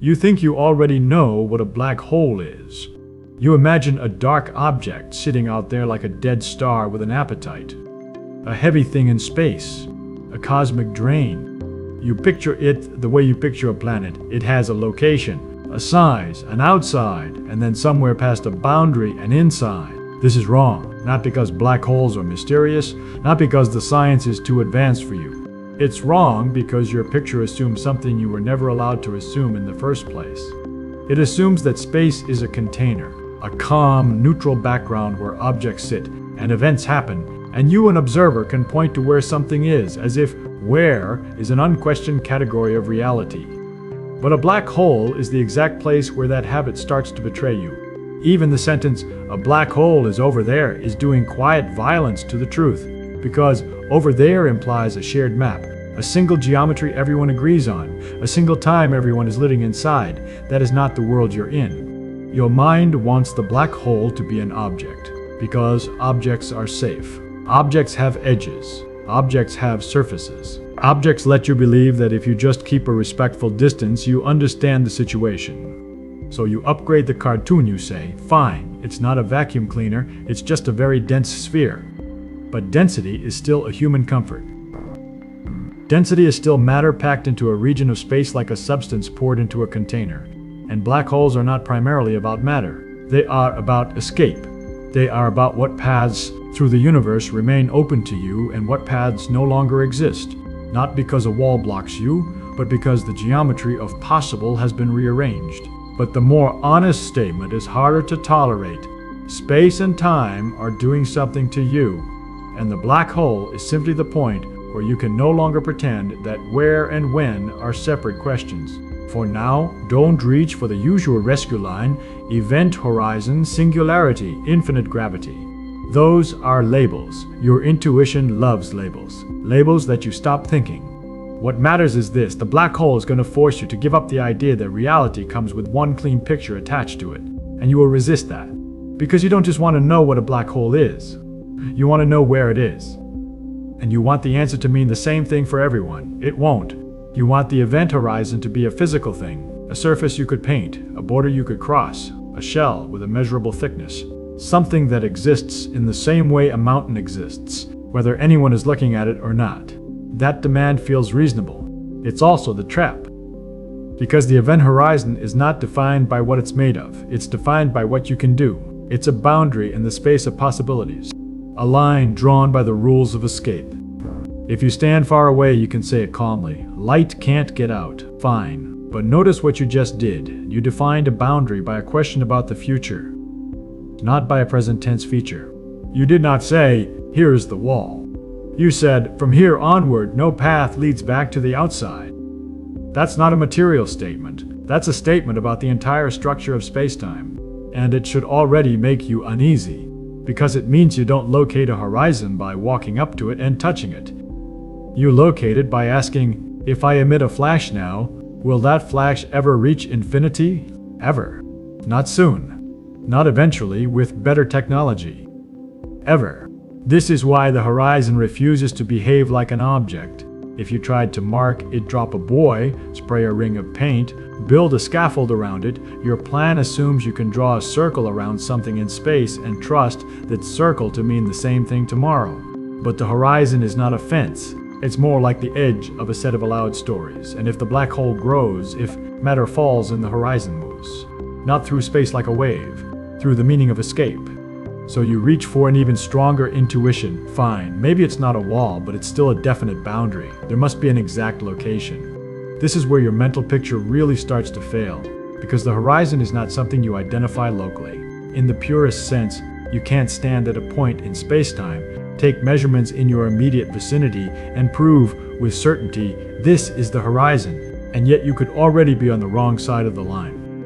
You think you already know what a black hole is. You imagine a dark object sitting out there like a dead star with an appetite. A heavy thing in space. A cosmic drain. You picture it the way you picture a planet. It has a location, a size, an outside, and then somewhere past a boundary, an inside. This is wrong, not because black holes are mysterious, not because the science is too advanced for you. It's wrong because your picture assumes something you were never allowed to assume in the first place. It assumes that space is a container, a calm, neutral background where objects sit and events happen, and you, an observer, can point to where something is, as if where is an unquestioned category of reality. But a black hole is the exact place where that habit starts to betray you. Even the sentence, "a black hole is over there," is doing quiet violence to the truth, because over there implies a shared map, a single geometry everyone agrees on, a single time everyone is living inside. That is not the world you're in. Your mind wants the black hole to be an object, because objects are safe. Objects have edges. Objects have surfaces. Objects let you believe that if you just keep a respectful distance, you understand the situation. So you upgrade the cartoon, you say, fine, it's not a vacuum cleaner, it's just a very dense sphere. But density is still a human comfort. Density is still matter packed into a region of space like a substance poured into a container. And black holes are not primarily about matter. They are about escape. They are about what paths through the universe remain open to you and what paths no longer exist. Not because a wall blocks you, but because the geometry of possible has been rearranged. But the more honest statement is harder to tolerate. Space and time are doing something to you, and the black hole is simply the point where you can no longer pretend that where and when are separate questions. For now, don't reach for the usual rescue line, event horizon, singularity, infinite gravity. Those are labels. Your intuition loves labels. Labels that you stop thinking. What matters is this: the black hole is going to force you to give up the idea that reality comes with one clean picture attached to it. And you will resist that. Because you don't just want to know what a black hole is. You want to know where it is. And you want the answer to mean the same thing for everyone. It won't. You want the event horizon to be a physical thing, a surface you could paint, a border you could cross, a shell with a measurable thickness. Something that exists in the same way a mountain exists, whether anyone is looking at it or not. That demand feels reasonable. It's also the trap. Because the event horizon is not defined by what it's made of. It's defined by what you can do. It's a boundary in the space of possibilities. A line drawn by the rules of escape. If you stand far away, you can say it calmly. Light can't get out. Fine. But notice what you just did. You defined a boundary by a question about the future, not by a present tense feature. You did not say, "Here's the wall." You said, "From here onward, no path leads back to the outside." That's not a material statement. That's a statement about the entire structure of spacetime. And it should already make you uneasy, because it means you don't locate a horizon by walking up to it and touching it. You locate it by asking, if I emit a flash now, will that flash ever reach infinity? Ever. Not soon. Not eventually, with better technology. Ever. This is why the horizon refuses to behave like an object. If you tried to mark it, drop a buoy, spray a ring of paint, build a scaffold around it, your plan assumes you can draw a circle around something in space and trust that circle to mean the same thing tomorrow. But the horizon is not a fence. It's more like the edge of a set of allowed stories. And if the black hole grows, if matter falls and the horizon moves, not through space like a wave, through the meaning of escape. So you reach for an even stronger intuition. Fine, maybe it's not a wall, but it's still a definite boundary. There must be an exact location. This is where your mental picture really starts to fail, because the horizon is not something you identify locally. In the purest sense, you can't stand at a point in space-time, take measurements in your immediate vicinity, and prove with certainty this is the horizon, and yet you could already be on the wrong side of the line.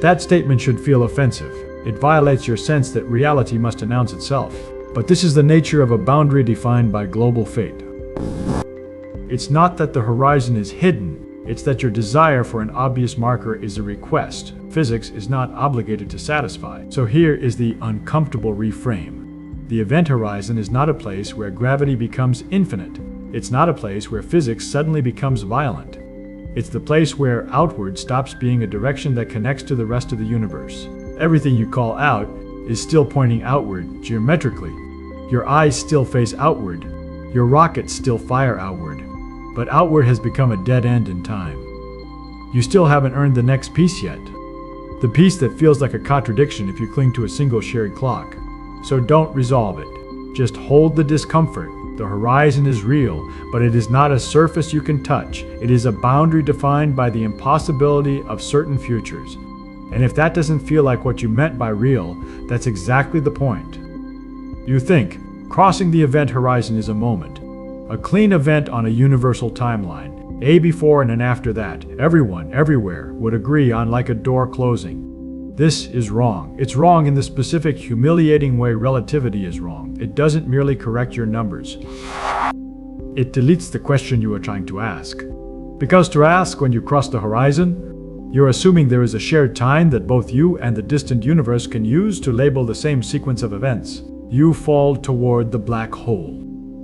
That statement should feel offensive. It violates your sense that reality must announce itself. But this is the nature of a boundary defined by global fate. It's not that the horizon is hidden, it's that your desire for an obvious marker is a request physics is not obligated to satisfy. So here is the uncomfortable reframe. The event horizon is not a place where gravity becomes infinite. It's not a place where physics suddenly becomes violent. It's the place where outward stops being a direction that connects to the rest of the universe. Everything you call out is still pointing outward geometrically. Your eyes still face outward. Your rockets still fire outward. But outward has become a dead end in time. You still haven't earned the next piece yet. The piece that feels like a contradiction if you cling to a single shared clock. So don't resolve it. Just hold the discomfort. The horizon is real, but it is not a surface you can touch. It is a boundary defined by the impossibility of certain futures. And if that doesn't feel like what you meant by real, that's exactly the point. You think, crossing the event horizon is a moment. A clean event on a universal timeline. A before and an after that. Everyone, everywhere, would agree on like a door closing. This is wrong. It's wrong in the specific, humiliating way relativity is wrong. It doesn't merely correct your numbers. It deletes the question you are trying to ask. Because to ask when you cross the horizon, you're assuming there is a shared time that both you and the distant universe can use to label the same sequence of events. You fall toward the black hole.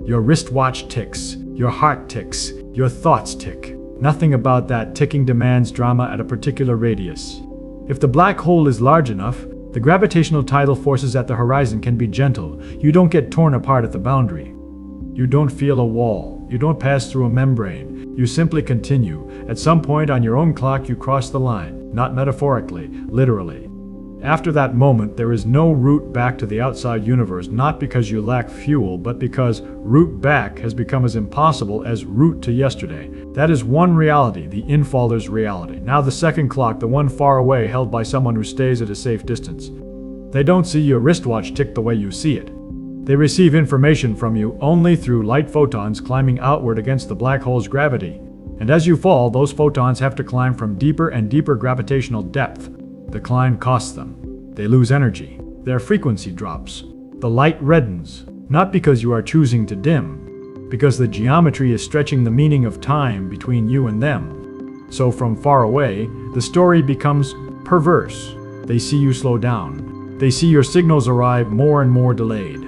Your wristwatch ticks. Your heart ticks. Your thoughts tick. Nothing about that ticking demands drama at a particular radius. If the black hole is large enough, the gravitational tidal forces at the horizon can be gentle. You don't get torn apart at the boundary. You don't feel a wall. You don't pass through a membrane. You simply continue. At some point on your own clock, you cross the line. Not metaphorically, literally. After that moment, there is no route back to the outside universe, not because you lack fuel, but because route back has become as impossible as route to yesterday. That is one reality, the infaller's reality. Now the second clock, the one far away, held by someone who stays at a safe distance. They don't see your wristwatch tick the way you see it. They receive information from you only through light photons climbing outward against the black hole's gravity. And as you fall, those photons have to climb from deeper and deeper gravitational depth. The climb costs them. They lose energy. Their frequency drops. The light reddens, not because you are choosing to dim, because the geometry is stretching the meaning of time between you and them. So from far away, the story becomes perverse. They see you slow down. They see your signals arrive more and more delayed.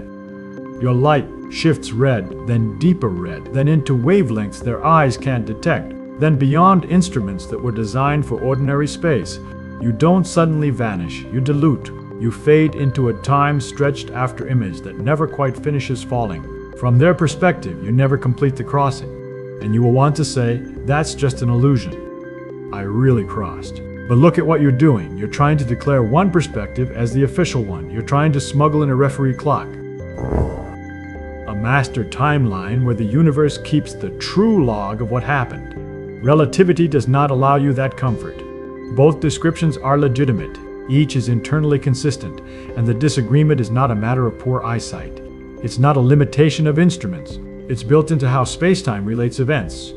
Your light shifts red, then deeper red, then into wavelengths their eyes can't detect, then beyond instruments that were designed for ordinary space. You don't suddenly vanish, you dilute. You fade into a time-stretched after image that never quite finishes falling. From their perspective, you never complete the crossing. And you will want to say, that's just an illusion. I really crossed. But look at what you're doing. You're trying to declare one perspective as the official one. You're trying to smuggle in a referee clock. A master timeline where the universe keeps the true log of what happened. Relativity does not allow you that comfort. Both descriptions are legitimate, each is internally consistent, and the disagreement is not a matter of poor eyesight. It's not a limitation of instruments, it's built into how spacetime relates events.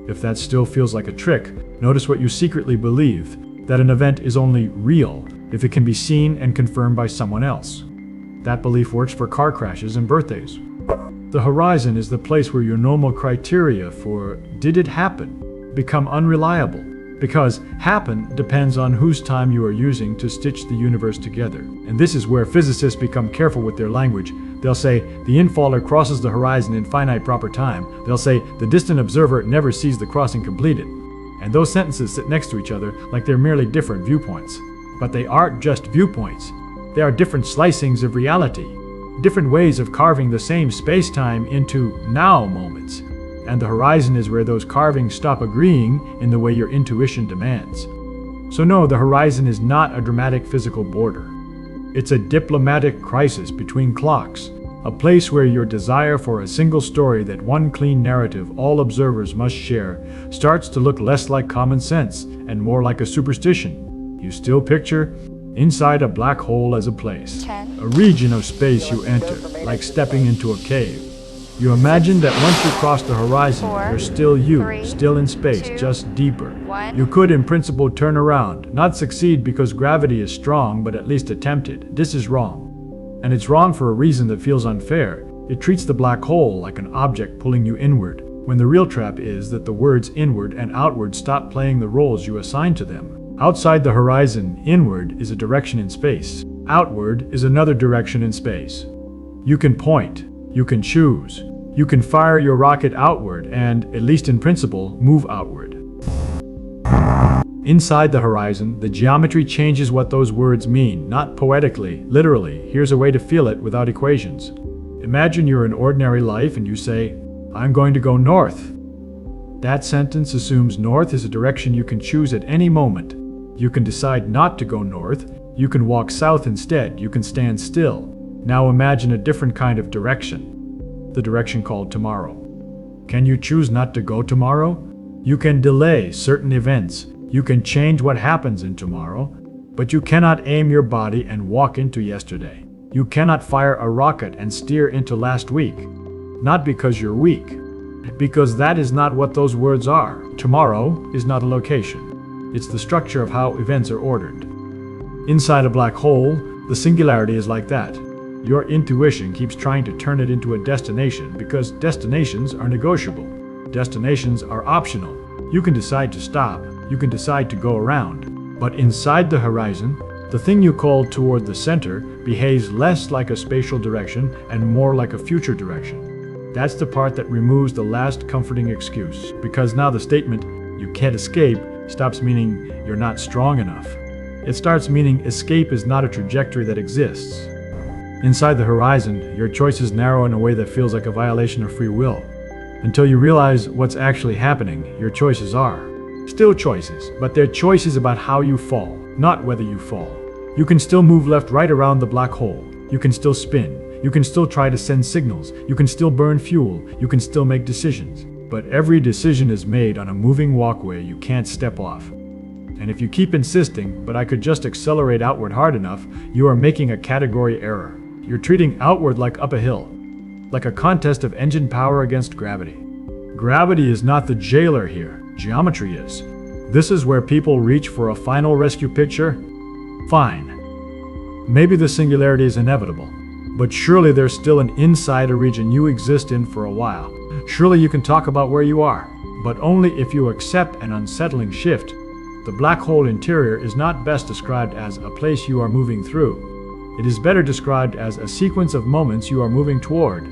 If that still feels like a trick, notice what you secretly believe, that an event is only real if it can be seen and confirmed by someone else. That belief works for car crashes and birthdays. The horizon is the place where your normal criteria for "did it happen" become unreliable. Because happen depends on whose time you are using to stitch the universe together. And this is where physicists become careful with their language. They'll say, the infaller crosses the horizon in finite proper time. They'll say, the distant observer never sees the crossing completed. And those sentences sit next to each other like they're merely different viewpoints. But they aren't just viewpoints. They are different slicings of reality. Different ways of carving the same space-time into now moments. And the horizon is where those carvings stop agreeing in the way your intuition demands. So no, the horizon is not a dramatic physical border. It's a diplomatic crisis between clocks, a place where your desire for a single story, that one clean narrative all observers must share, starts to look less like common sense and more like a superstition. You still picture inside a black hole as a place, 10, a region of space you enter, like stepping into a cave. You imagine that once you cross the horizon, 4, you're still you, 3, still in space, 2, just deeper. 1. You could, in principle, turn around, not succeed because gravity is strong, but at least attempt it. This is wrong. And it's wrong for a reason that feels unfair. It treats the black hole like an object pulling you inward, when the real trap is that the words inward and outward stop playing the roles you assign to them. Outside the horizon, inward is a direction in space. Outward is another direction in space. You can point. You can choose. You can fire your rocket outward and, at least in principle, move outward. Inside the horizon, the geometry changes what those words mean, not poetically, literally. Here's a way to feel it without equations. Imagine you're in ordinary life and you say, "I'm going to go north." That sentence assumes north is a direction you can choose at any moment. You can decide not to go north. You can walk south instead. You can stand still. Now imagine a different kind of direction, the direction called tomorrow. Can you choose not to go tomorrow? You can delay certain events. You can change what happens in tomorrow, but you cannot aim your body and walk into yesterday. You cannot fire a rocket and steer into last week. Not because you're weak, because that is not what those words are. Tomorrow is not a location. It's the structure of how events are ordered. Inside a black hole, the singularity is like that. Your intuition keeps trying to turn it into a destination because destinations are negotiable. Destinations are optional. You can decide to stop. You can decide to go around. But inside the horizon, the thing you call toward the center behaves less like a spatial direction and more like a future direction. That's the part that removes the last comforting excuse, because now the statement, "you can't escape," stops meaning you're not strong enough. It starts meaning escape is not a trajectory that exists. Inside the horizon, your choices narrow in a way that feels like a violation of free will. Until you realize what's actually happening, your choices are still choices, but they're choices about how you fall, not whether you fall. You can still move left-right around the black hole. You can still spin. You can still try to send signals. You can still burn fuel. You can still make decisions. But every decision is made on a moving walkway you can't step off. And if you keep insisting, "But I could just accelerate outward hard enough," you are making a category error. You're treating outward like up a hill, like a contest of engine power against gravity. Gravity is not the jailer here. Geometry is. This is where people reach for a final rescue picture. Fine. Maybe the singularity is inevitable, but surely there's still an insider region you exist in for a while. Surely you can talk about where you are, but only if you accept an unsettling shift. The black hole interior is not best described as a place you are moving through. It is better described as a sequence of moments you are moving toward,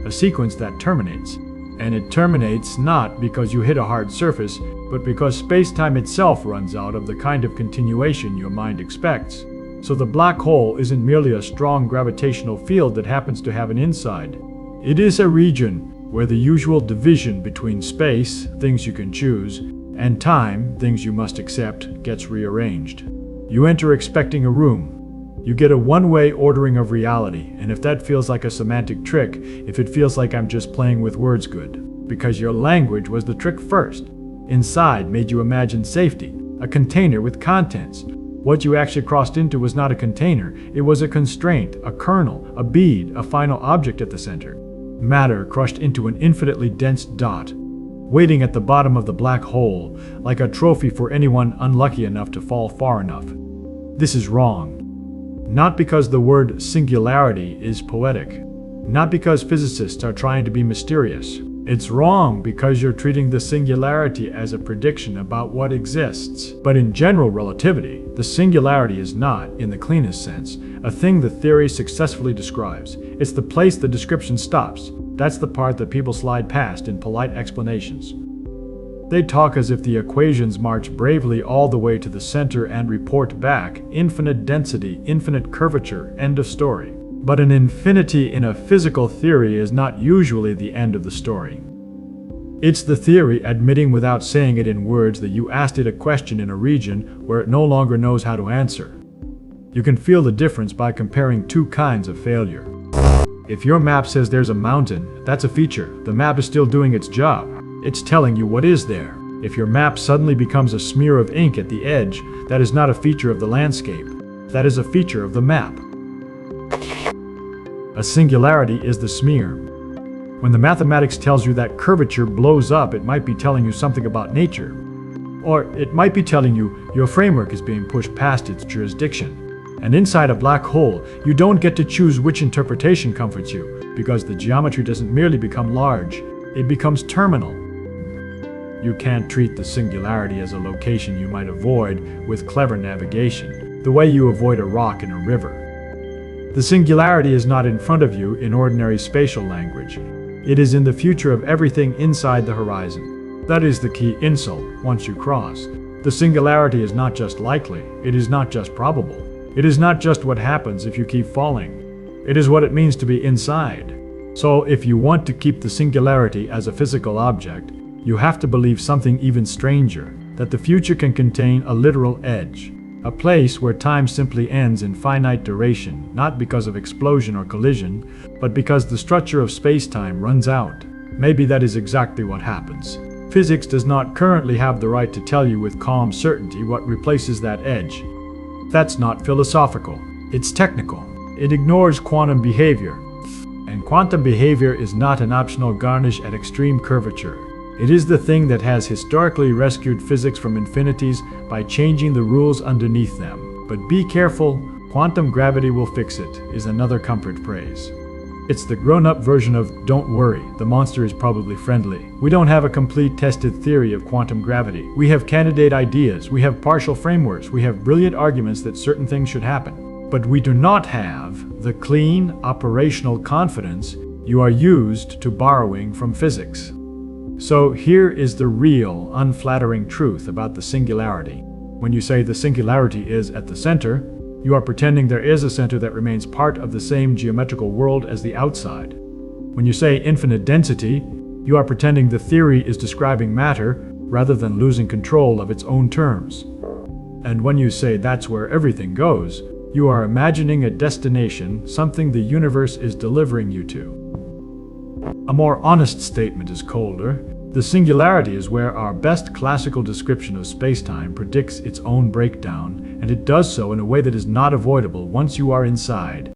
a sequence that terminates. And it terminates not because you hit a hard surface, but because space-time itself runs out of the kind of continuation your mind expects. So the black hole isn't merely a strong gravitational field that happens to have an inside. It is a region where the usual division between space, things you can choose, and time, things you must accept, gets rearranged. You enter expecting a room. You get a one-way ordering of reality, and if that feels like a semantic trick, if it feels like I'm just playing with words good, because your language was the trick first. Inside made you imagine safety, a container with contents. What you actually crossed into was not a container, it was a constraint, a kernel, a bead, a final object at the center. Matter crushed into an infinitely dense dot, waiting at the bottom of the black hole, like a trophy for anyone unlucky enough to fall far enough. This is wrong. Not because the word singularity is poetic. Not because physicists are trying to be mysterious. It's wrong because you're treating the singularity as a prediction about what exists. But in general relativity, the singularity is not, in the cleanest sense, a thing the theory successfully describes. It's the place the description stops. That's the part that people slide past in polite explanations. They talk as if the equations march bravely all the way to the center and report back, infinite density, infinite curvature, end of story. But an infinity in a physical theory is not usually the end of the story. It's the theory admitting without saying it in words that you asked it a question in a region where it no longer knows how to answer. You can feel the difference by comparing two kinds of failure. If your map says there's a mountain, that's a feature. The map is still doing its job. It's telling you what is there. If your map suddenly becomes a smear of ink at the edge, that is not a feature of the landscape. That is a feature of the map. A singularity is the smear. When the mathematics tells you that curvature blows up, it might be telling you something about nature. Or it might be telling you your framework is being pushed past its jurisdiction. And inside a black hole, you don't get to choose which interpretation comforts you, because the geometry doesn't merely become large, it becomes terminal. You can't treat the singularity as a location you might avoid with clever navigation, the way you avoid a rock in a river. The singularity is not in front of you in ordinary spatial language. It is in the future of everything inside the horizon. That is the key insult once you cross. The singularity is not just likely, it is not just probable. It is not just what happens if you keep falling. It is what it means to be inside. So if you want to keep the singularity as a physical object, you have to believe something even stranger, that the future can contain a literal edge, a place where time simply ends in finite duration, not because of explosion or collision, but because the structure of space-time runs out. Maybe that is exactly what happens. Physics does not currently have the right to tell you with calm certainty what replaces that edge. That's not philosophical. It's technical. It ignores quantum behavior. And quantum behavior is not an optional garnish at extreme curvature. It is the thing that has historically rescued physics from infinities by changing the rules underneath them. But be careful, quantum gravity will fix it, is another comfort phrase. It's the grown-up version of don't worry, the monster is probably friendly. We don't have a complete tested theory of quantum gravity. We have candidate ideas, we have partial frameworks, we have brilliant arguments that certain things should happen. But we do not have the clean, operational confidence you are used to borrowing from physics. So here is the real, unflattering truth about the singularity. When you say the singularity is at the center, you are pretending there is a center that remains part of the same geometrical world as the outside. When you say infinite density, you are pretending the theory is describing matter rather than losing control of its own terms. And when you say that's where everything goes, you are imagining a destination, something the universe is delivering you to. A more honest statement is colder. The singularity is where our best classical description of spacetime predicts its own breakdown, and it does so in a way that is not avoidable once you are inside.